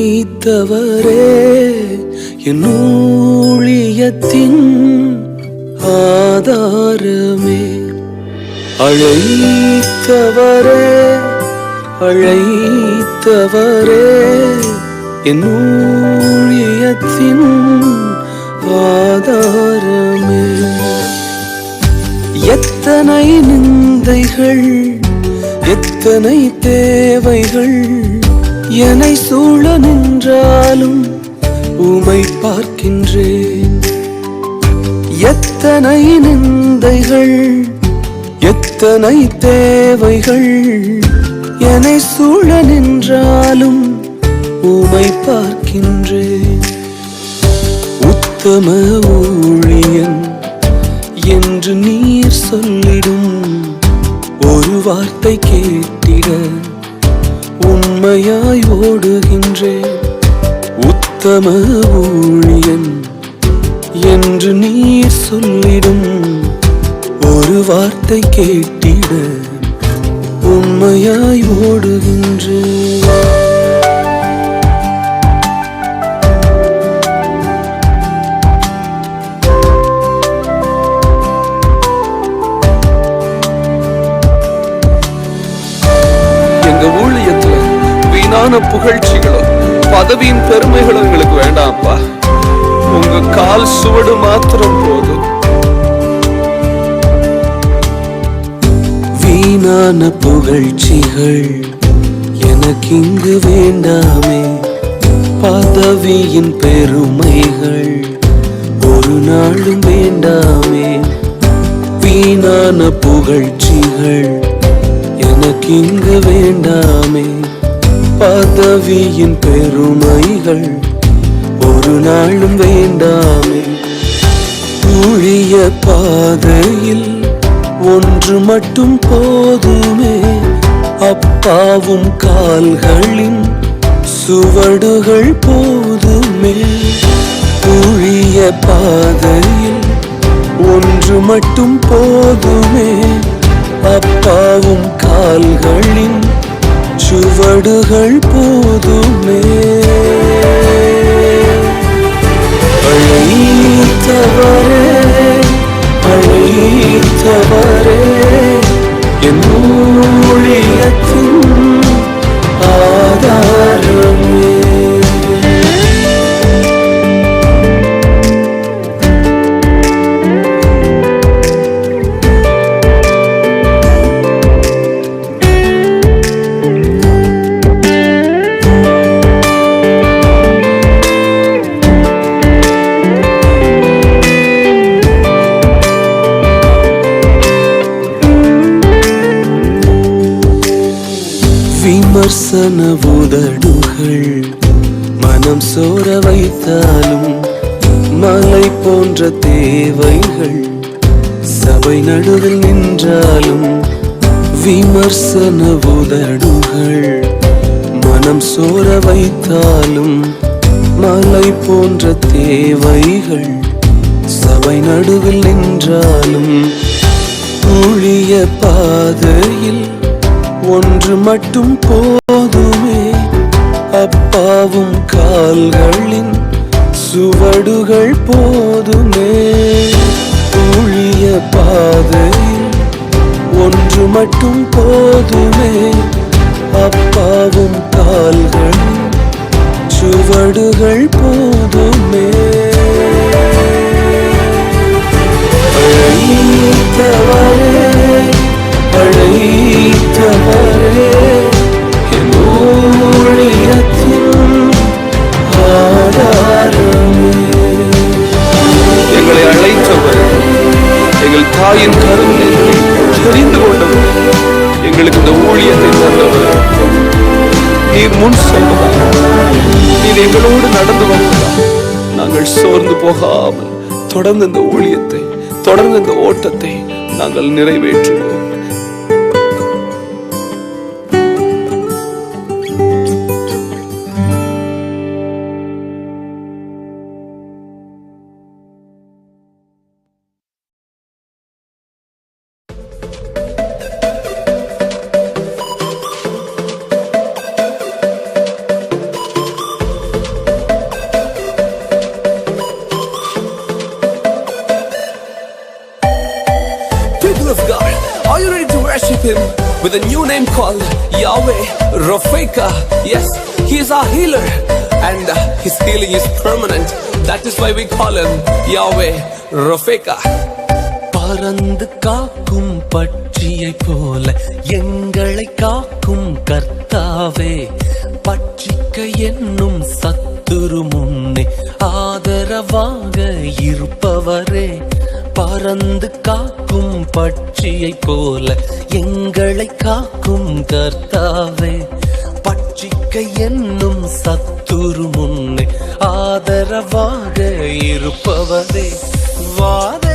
அழைத்தவரே என் ஊழியத்தின் ஆதாரமே. அழைத்தவரே என் ஊழியத்தின் ஆதாரமே. எத்தனை நிந்தைகள் எத்தனை தேவைகள் என்னை சூழ நின்றாலும் உமை பார்க்கின்றேன். எத்தனை நிந்தைகள் எத்தனை தேவைகள் என்னை சூழ நின்றாலும் உமை பார்க்கின்றேன். உத்தம ஊழியன் என்று நீர் சொல்லிடும் ஒரு வார்த்தை கேட்டிட உண்மையாய் ஓடுகின்றேன். உத்தம ஊழியன் என்று நீர் சொல்லிடும் ஒரு வார்த்தை கேட்டிட உண்மையாய் ஓடுகின்றேன். ஊழியத்துல வீணான புகழ்ச்சிகளும் பதவியின் பெருமைகளும் எங்களுக்கு வேண்டாம்ப்பா. உங்க கால் சுவடு மாத்திரம் போதும். வீணான புகழ்ச்சிகள் எனக்கு இங்கு வேண்டாமே. பதவியின் பெருமைகள் ஒரு நாளும் வேண்டாமே. வீணான புகழ்ச்சிகள் எனக்கு இங்கு வேண்டாமே. பதவியின் பெருமைகள் ஒரு நாளும் வேண்டாமே. ஊழிய பாதையில் ஒன்று மட்டும் போதுமே, அப்பாவும் கால்களின் சுவடுகள் போதுமே. ஊழிய பாதையில் ஒன்று மட்டும் போதுமே, அப்பாவும் கால்களின் சுவடுகள் போதுமே. அழைத்தவரே என் ஊழியத்தின் ஆதாரமே. விமர்சன உதடுகள் மனம் சோர வைத்தாலும், மலை போன்ற தேவைகள் சபை நடுவில் நின்றாலும், விமர்சன உதடுகள் மனம் சோர வைத்தாலும், மலை போன்ற தேவைகள் சபை நடுவில் நின்றாலும், ஊழிய பாதையில் ஒன்று மட்டும் போதுமே, அப்பாவும் கால்களின் சுவடுகள் போதுமே. ஊழிய பாதையில் ஒன்று மட்டும் போதுமே, அப்பாவும் கால்களின் சுவடுகள் போதுமே. அழைத்தவரே என் ஊழியத்தின் ஆதாரமே. எங்களை அழைத்தவர், எங்கள் தாயின் கருவிலே தெரிந்து கொண்டவர், எங்களுக்கு இந்த ஊழியத்தை தந்தவர். நீர் முன் செல்வதால், நீர் எங்களோடு நடந்து வந்ததால் நாங்கள் சோர்ந்து போகாமல் தொடர்ந்து இந்த ஊழியத்தை, தொடர்ந்து இந்த ஓட்டத்தை நாங்கள் நிறைவேற்றுவோம். worship him with a new name called Yahweh Rofeka. Yes, he is our healer, and his healing is permanent. That is why we call him Yahweh Rofeka. பறந்து காக்கும் பட்சியை போல எங்களை காக்கும் கர்த்தாவே, பட்சிக்க என்னும் சத்துரு முன்னே ஆதரவாக இருப்பவரே. பறந்து காக்கும் பட்சியை போல எங்களை காக்கும் கர்த்தாவே, பட்சிக்க என்னும் சத்துரு முன்னே ஆதரவாக இருப்பவரே. வாத